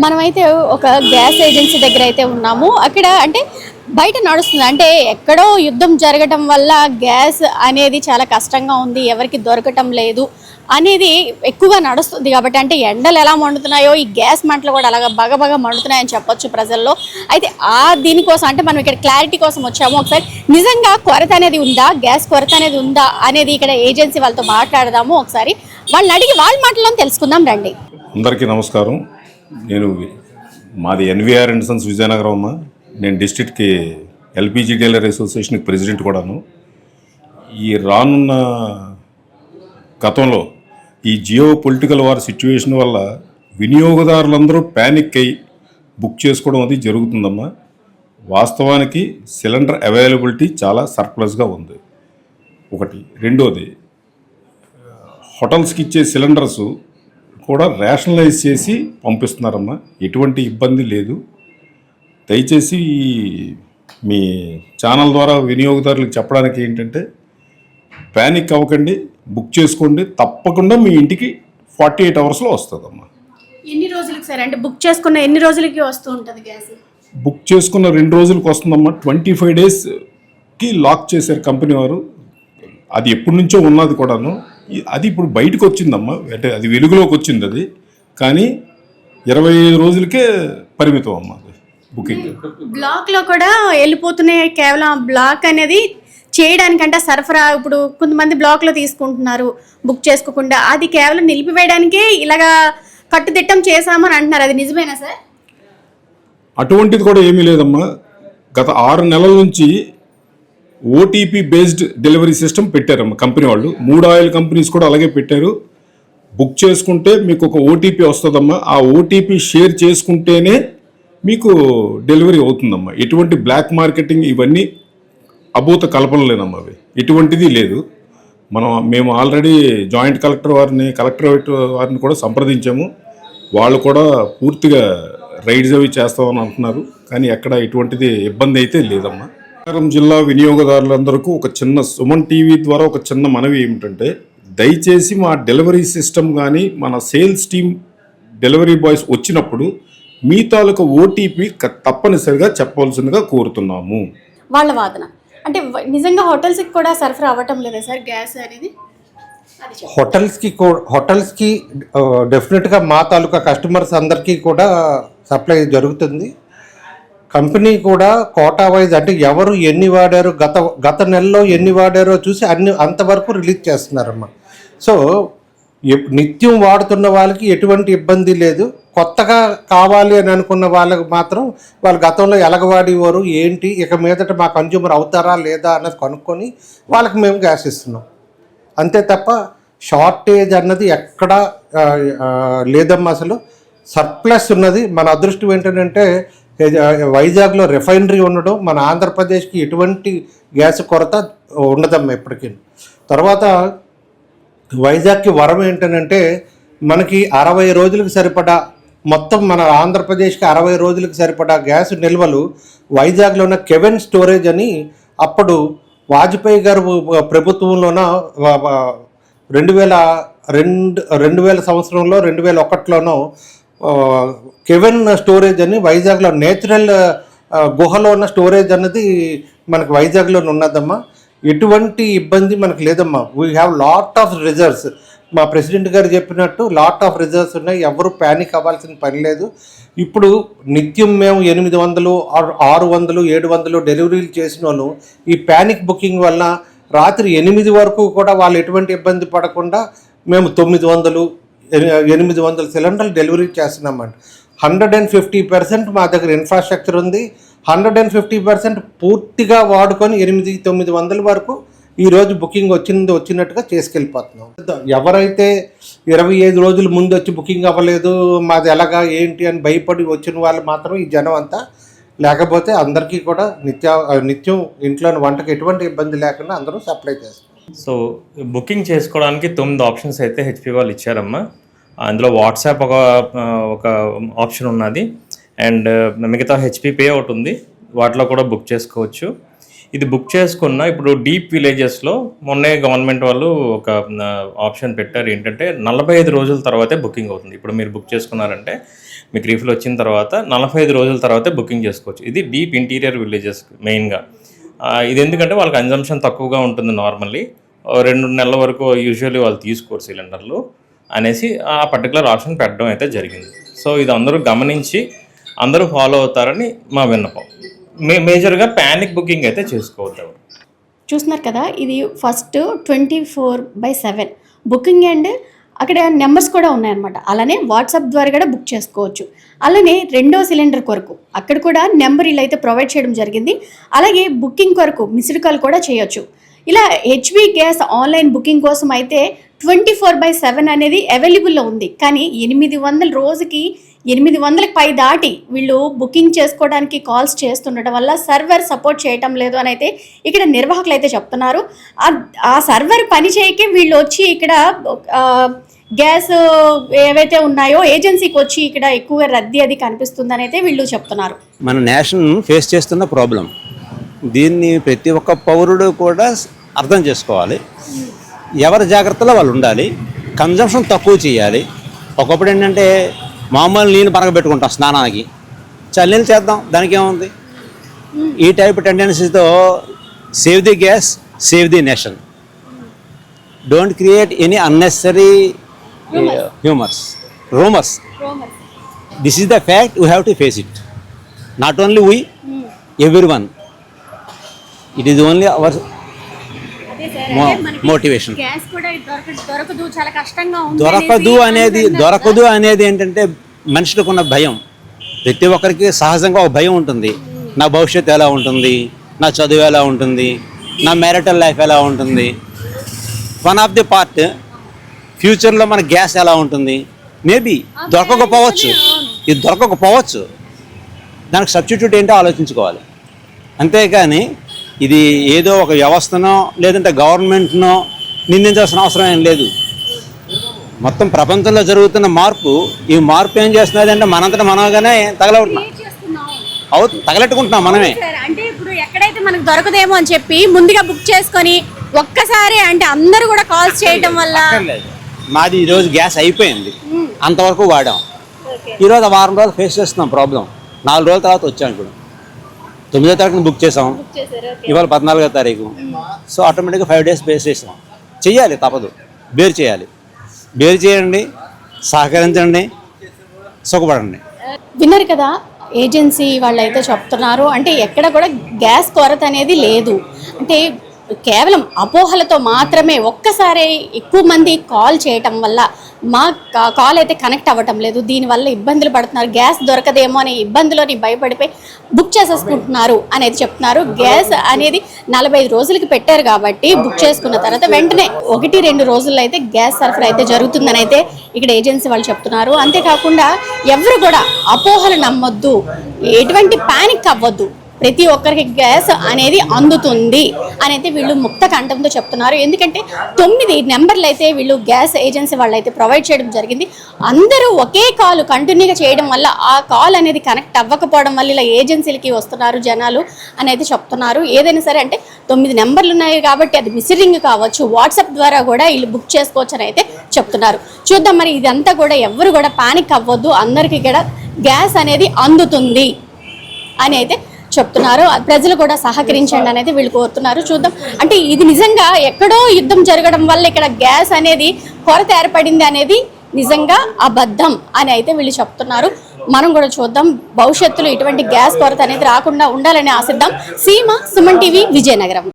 మనమైతే ఒక gas agency దగ్గర అయితే ఉన్నాము. అక్కడ అంటే బయట నడుస్తుంది. అంటే ఎక్కడో యుద్ధం జరగటం వల్ల గ్యాస్ అనేది చాలా కష్టంగా ఉంది, ఎవరికి దొరకటం లేదు అనేది ఎక్కువగా నడుస్తుంది. కాబట్టి అంటే ఎండలు ఎలా మండుతున్నాయో ఈ గ్యాస్ మంటలు కూడా అలాగ బగబగ మండుతున్నాయని చెప్పొచ్చు ప్రజల్లో. అయితే దీనికోసం అంటే మనం ఇక్కడ క్లారిటీ కోసం వచ్చాము. ఒకసారి నిజంగా కొరత అనేది ఉందా, గ్యాస్ కొరత అనేది ఉందా అనేది ఇక్కడ ఏజెన్సీ వాళ్ళతో మాట్లాడదాము. ఒకసారి వాళ్ళని అడిగి వాళ్ళ మాటల్లో తెలుసుకుందాం రండి. అందరికీ నమస్కారం. మాది ఎన్వీఆర్ అండ్ సన్స్ విజయనగరం అమ్మ. నేను డిస్ట్రిక్ట్కి ఎల్పిజి డీలర్ అసోసియేషన్కి ప్రెసిడెంట్ కూడాను. ఈ రానున్న గతంలో ఈ జియో పొలిటికల్ వార్ సిచ్యువేషన్ వల్ల వినియోగదారులందరూ ప్యానిక్ అయ్యి బుక్ చేసుకోవడం అది జరుగుతుందమ్మా. వాస్తవానికి సిలిండర్ అవైలబిలిటీ చాలా సర్ప్లస్గా ఉంది. ఒకటి. రెండోది, హోటల్స్కి ఇచ్చే సిలిండర్స్ కూడా రేషనలైజ్ చేసి పంపిస్తున్నారమ్మా. ఎటువంటి ఇబ్బంది లేదు. దయచేసి మీ ఛానల్ ద్వారా వినియోగదారులకు చెప్పడానికి ఏంటంటే, ప్యానిక్ అవ్వకండి, బుక్ చేసుకోండి. తప్పకుండా మీ ఇంటికి 48 అవర్స్లో వస్తుందమ్మా. ఎన్ని రోజులకి సార్? అంటే బుక్ చేసుకున్న ఎన్ని రోజులకి వస్తూ ఉంటుంది గ్యాస్? బుక్ చేసుకున్న 2 రోజులకు వస్తుందమ్మా. 25 డేస్కి లాక్ చేశారు కంపెనీ వారు. అది ఎప్పటి నుంచో ఉన్నది కూడాను. అది ఇప్పుడు బయటకు వచ్చిందమ్మా. అంటే అది వెలుగులోకి వచ్చింది. అది కానీ 25 రోజులకే పరిమితం అమ్మా బుకింగ్. బ్లాక్లో కూడా వెళ్ళిపోతున్నాయి. కేవలం బ్లాక్ అనేది చేయడానికంటే సరఫరా ఇప్పుడు కొంతమంది బ్లాక్లో తీసుకుంటున్నారు బుక్ చేసుకోకుండా. అది కేవలం నిలిపివేయడానికే ఇలాగా కట్టుదిట్టం చేశామని అంటున్నారు. అది నిజమేనా సార్? అటువంటిది కూడా ఏమీ లేదమ్మా. గత 6 నెలల నుంచి ఓటీపీ బేస్డ్ డెలివరీ సిస్టమ్ పెట్టారమ్మా కంపెనీ వాళ్ళు. 3 ఆయిల్ కంపెనీస్ కూడా అలాగే పెట్టారు. బుక్ చేసుకుంటే మీకు ఒక ఓటీపీ వస్తుందమ్మా. ఆ ఓటీపీ షేర్ చేసుకుంటేనే మీకు డెలివరీ అవుతుందమ్మా. ఎటువంటి బ్లాక్ మార్కెటింగ్ ఇవన్నీ అభూత కల్పనలేనమ్మా. అవి ఎటువంటిది లేదు. మేము ఆల్రెడీ జాయింట్ కలెక్టరేట్ వారిని కూడా సంప్రదించాము. వాళ్ళు కూడా పూర్తిగా రైడ్స్ అవి చేస్తామని అంటున్నారు. కానీ ఎక్కడ ఎటువంటిది ఇబ్బంది అయితే లేదమ్మా. విజయనగరం జిల్లా వినియోగదారులందరికీ ఒక చిన్న సుమన్ టీవీ ద్వారా ఒక చిన్న మనవి ఏమిటంటే, దయచేసి మా డెలివరీ సిస్టమ్ కానీ మన సేల్స్ టీమ్ డెలివరీ బాయ్స్ వచ్చినప్పుడు మీ తాలూకా ఓటీపీ తప్పనిసరిగా చెప్పవలసిందిగా కోరుతున్నాము. వాళ్ళ వాదన అంటే నిజంగా హోటల్స్కి కూడా సరఫరా అవ్వటం లేదా సార్ గ్యాస్ అనేది? హోటల్స్కి డెఫినెట్గా మా తాలూకా కస్టమర్స్ అందరికీ కూడా సప్లై జరుగుతుంది. కంపెనీ కూడా కోటా వైజ్ అంటే ఎవరు ఎన్ని వాడారు, గత నెలలో ఎన్ని వాడారో చూసి అంతవరకు రిలీజ్ చేస్తున్నారమ్మా. సో నిత్యం వాడుతున్న వాళ్ళకి ఎటువంటి ఇబ్బంది లేదు. కొత్తగా కావాలి అని అనుకున్న వాళ్ళకి మాత్రం వాళ్ళు గతంలో ఎలగవాడేవారు ఏంటి, ఇక మీదట మా కన్జ్యూమర్ అవుతారా లేదా అన్నది కనుక్కొని వాళ్ళకి మేము గ్యాస్ ఇస్తున్నాం. అంతే తప్ప షార్టేజ్ అన్నది ఎక్కడా లేదమ్మా. అసలు సర్ప్లస్ ఉన్నది. మన అదృష్టం ఏంటంటే వైజాగ్లో రిఫైనరీ ఉండడం, మన ఆంధ్రప్రదేశ్కి ఎటువంటి గ్యాస్ కొరత ఉండదమ్మా ఎప్పటికీ. తర్వాత వైజాగ్కి వరం ఏంటంటే మనకి 60 రోజులకు సరిపడా మొత్తం మన ఆంధ్రప్రదేశ్కి 60 రోజులకు సరిపడా గ్యాస్ నిల్వలు వైజాగ్లో ఉన్న కెవెన్ స్టోరేజ్ అని అప్పుడు వాజ్పేయి గారు ప్రభుత్వంలోన 2000 సంవత్సరంలో 2001లోనో కెవెన్ స్టోరేజ్ అని వైజాగ్లో నేచురల్ గుహలో ఉన్న స్టోరేజ్ అన్నది మనకు వైజాగ్లో ఉన్నదమ్మా. ఎటువంటి ఇబ్బంది మనకు లేదమ్మా. We have lot of reserves. మా ప్రెసిడెంట్ గారు చెప్పినట్టు లాట్ ఆఫ్ రిజర్వ్స్ ఉన్నాయి. ఎవరు ప్యానిక్ అవ్వాల్సిన పని లేదు. ఇప్పుడు నిత్యం మేము 800, 600, 700 డెలివరీలు చేసిన వాళ్ళు ఈ ప్యానిక్ బుకింగ్ వల్ల రాత్రి 8 వరకు కూడా వాళ్ళు ఎటువంటి ఇబ్బంది పడకుండా మేము 900, 800 సిలిండర్లు డెలివరీ చేస్తున్నామండి. 150% మా దగ్గర ఇన్ఫ్రాస్ట్రక్చర్ ఉంది. 150% పూర్తిగా వాడుకొని 800-900 వరకు ఈరోజు బుకింగ్ వచ్చినట్టుగా చేసుకెళ్ళిపోతున్నాం. ఎవరైతే 25 రోజుల ముందు వచ్చి బుకింగ్ అవ్వలేదు, మాది ఎలాగా ఏంటి అని భయపడి వచ్చిన వాళ్ళు మాత్రం ఈ జనం అంతా. లేకపోతే అందరికీ కూడా నిత్యం ఇంట్లో వంటకి ఎటువంటి ఇబ్బంది లేకుండా అందరూ సప్లై చేస్తారు. సో బుకింగ్ చేసుకోవడానికి 9 ఆప్షన్స్ అయితే హెచ్పి వాళ్ళు ఇచ్చారమ్మా. అందులో వాట్సాప్ ఒక ఆప్షన్ ఉన్నది, అండ్ మిగతా హెచ్పి పే ఒకటి ఉంది. వాటిలో కూడా బుక్ చేసుకోవచ్చు. ఇది బుక్ చేసుకున్న ఇప్పుడు డీప్ విలేజెస్లో మొన్నే గవర్నమెంట్ వాళ్ళు ఒక ఆప్షన్ పెట్టారు. ఏంటంటే 45 రోజుల తర్వాతే బుకింగ్ అవుతుంది. ఇప్పుడు మీరు బుక్ చేసుకున్నారంటే మీకు రీఫిల్ వచ్చిన తర్వాత 45 రోజుల తర్వాతే బుకింగ్ చేసుకోవచ్చు. ఇది డీప్ ఇంటీరియర్ విలేజెస్ మెయిన్గా. ఇది ఎందుకంటే వాళ్ళకి కన్జంప్షన్ తక్కువగా ఉంటుంది. నార్మల్లీ 2 నెలల వరకు యూజువల్లీ వాళ్ళు తీసుకోరు సిలిండర్లు అనేసి ఆ పర్టికులర్ ఆప్షన్ పెట్టడం అయితే జరిగింది. సో ఇది అందరూ గమనించి అందరూ ఫాలో అవుతారని మా విన్నపం. మేజర్గా ప్యానిక్ బుకింగ్ అయితే చేసుకోవద్దు. చూస్తున్నారు కదా, ఇది ఫస్ట్ 24/7 బుకింగ్ అండ్ అక్కడ నెంబర్స్ కూడా ఉన్నాయన్నమాట. అలానే వాట్సాప్ ద్వారా కూడా బుక్ చేసుకోవచ్చు. అలానే రెండో సిలిండర్ కొరకు అక్కడ కూడా నెంబర్ ఇలా అయితే ప్రొవైడ్ చేయడం జరిగింది. అలాగే బుకింగ్ కొరకు మిస్డ్ కాల్ కూడా చేయొచ్చు. ఇలా హెచ్పి గ్యాస్ ఆన్లైన్ బుకింగ్ కోసం అయితే 24/7 అనేది అవైలబుల్లో ఉంది. కానీ 800 రోజుకి 800కి పై దాటి వీళ్ళు బుకింగ్ చేసుకోవడానికి కాల్స్ చేస్తుండటం వల్ల సర్వర్ సపోర్ట్ చేయటం లేదు అని అయితే ఇక్కడ నిర్వాహకులు అయితే చెప్తున్నారు. ఆ సర్వర్ పని చేయకే వీళ్ళు వచ్చి ఇక్కడ గ్యాస్ ఏవైతే ఉన్నాయో ఏజెన్సీకి వచ్చి ఇక్కడ ఎక్కువ రద్దీ అది కనిపిస్తుందని అయితే వీళ్ళు చెప్తున్నారు. మన నేషన్ ఫేస్ చేస్తున్న ప్రాబ్లం, దీన్ని ప్రతి ఒక్క పౌరుడు కూడా అర్థం చేసుకోవాలి. ఎవరి జాగ్రత్తలో వాళ్ళు ఉండాలి. కన్జంప్షన్ తక్కువ చేయాలి. ఒకప్పుడు ఏంటంటే మామూలు నీళ్ళు మరగబెట్టుకుంటాం స్నానానికి, చల్లనీళ్ళు చేద్దాం, దానికి ఏముంది. ఈ టైప్ టెండెన్సీతో save the gas, save the nation. Don't create any unnecessary rumours. This is the fact, we have to face it. Not only we, everyone. It is only our motivation. దొరకదు అనేది ఏంటంటే మనుషులకు ఉన్న భయం. ప్రతి ఒక్కరికి సహజంగా ఒక భయం ఉంటుంది. నా భవిష్యత్తు ఎలా ఉంటుంది, నా చదువు ఎలా ఉంటుంది, నా మ్యారిటల్ లైఫ్ ఎలా ఉంటుంది, వన్ ఆఫ్ ది పార్ట్ ఫ్యూచర్లో మన గ్యాస్ ఎలా ఉంటుంది. మేబీ దొరకకపోవచ్చు, ఇది దొరకకపోవచ్చు. దానికి సబ్స్టిట్యూట్ ఏంటో ఆలోచించుకోవాలి. అంతేకాని ఇది ఏదో ఒక వ్యవస్థనో లేదంటే గవర్నమెంట్నో నిందించాల్సిన అవసరం ఏం లేదు. మొత్తం ప్రపంచంలో జరుగుతున్న మార్పు, ఈ మార్పు ఏం చేస్తున్నది అంటే మనంతటా మనగానే తగలెట్టుకుంటున్నాం మనమే. అంటే ఇప్పుడు ఎక్కడైతే మనకు దొరకదేమో అని చెప్పి ముందుగా బుక్ చేసుకొని ఒక్కసారి అంటే అందరూ కూడా కాల్స్ చేయడం వల్ల మాది ఈరోజు గ్యాస్ అయిపోయింది, అంతవరకు వాడాం. ఈరోజు వారం రోజులు ఫేస్ చేస్తున్నాం ప్రాబ్లం. 4 రోజుల తర్వాత వచ్చాం. ఇప్పుడు 9వ తారీఖున బుక్ చేసాం, ఇవాళ 14వ తారీఖు. సో ఆటోమేటిక్గా 5 days బేస్ చేసాం. చెయ్యాలి, తప్పదు. బేర్ చేయండి, సహకరించండి, సుఖపడండి. విన్నారు కదా, ఏజెన్సీ వాళ్ళు అయితే చెప్తున్నారు. అంటే ఎక్కడ కూడా గ్యాస్ కొరత అనేది లేదు. అంటే కేవలం అపోహలతో మాత్రమే ఒక్కసారి ఎక్కువ మంది కాల్ చేయటం వల్ల మా కాల్ అయితే కనెక్ట్ అవ్వటం లేదు. దీనివల్ల ఇబ్బందులు పడుతున్నారు. గ్యాస్ దొరకదేమో అనే ఇబ్బందులని భయపడిపోయి బుక్ చేసేసుకుంటున్నారు అనేది చెప్తున్నారు. గ్యాస్ అనేది 45 రోజులకి పెట్టారు కాబట్టి బుక్ చేసుకున్న తర్వాత వెంటనే 1-2 రోజుల్లో అయితే గ్యాస్ సరఫరా అయితే జరుగుతుందని అయితే ఇక్కడ ఏజెన్సీ వాళ్ళు చెప్తున్నారు. అంతేకాకుండా ఎవరు కూడా అపోహలు నమ్మొద్దు, ఎటువంటి పానిక్ అవ్వద్దు. ప్రతి ఒక్కరికి గ్యాస్ అనేది అందుతుంది అని అయితే వీళ్ళు ముక్త కంఠంతో చెప్తున్నారు. ఎందుకంటే 9 నెంబర్లు అయితే వీళ్ళు గ్యాస్ ఏజెన్సీ వాళ్ళు అయితే ప్రొవైడ్ చేయడం జరిగింది. అందరూ ఒకే కాల్ కంటిన్యూగా చేయడం వల్ల ఆ కాల్ అనేది కనెక్ట్ అవ్వకపోవడం వల్ల ఇలా ఏజెన్సీలకి వస్తున్నారు జనాలు అని అయితే చెప్తున్నారు. ఏదైనా సరే అంటే 9 నెంబర్లు ఉన్నాయి కాబట్టి అది మిస్సింగ్ కావచ్చు, వాట్సాప్ ద్వారా కూడా వీళ్ళు బుక్ చేసుకోవచ్చు అని అయితే చెప్తున్నారు. చూద్దాం మరి, ఇదంతా కూడా ఎవరు కూడా పానిక్ అవ్వద్దు, అందరికీ కూడా గ్యాస్ అనేది అందుతుంది అని అయితే చెప్తున్నారు. ప్రజలు కూడా సహకరించండి అనేది వీళ్ళు కోరుతున్నారు. చూద్దాం, అంటే ఇది నిజంగా ఎక్కడో యుద్ధం జరగడం వల్ల ఇక్కడ గ్యాస్ అనేది కొరత ఏర్పడింది అనేది నిజంగా అబద్ధం అని అయితే వీళ్ళు చెప్తున్నారు. మనం కూడా చూద్దాం, భవిష్యత్తులో ఇటువంటి గ్యాస్ కొరత అనేది రాకుండా ఉండాలని ఆశిద్దాం. సీమ, సుమన్ టీవీ, విజయనగరం.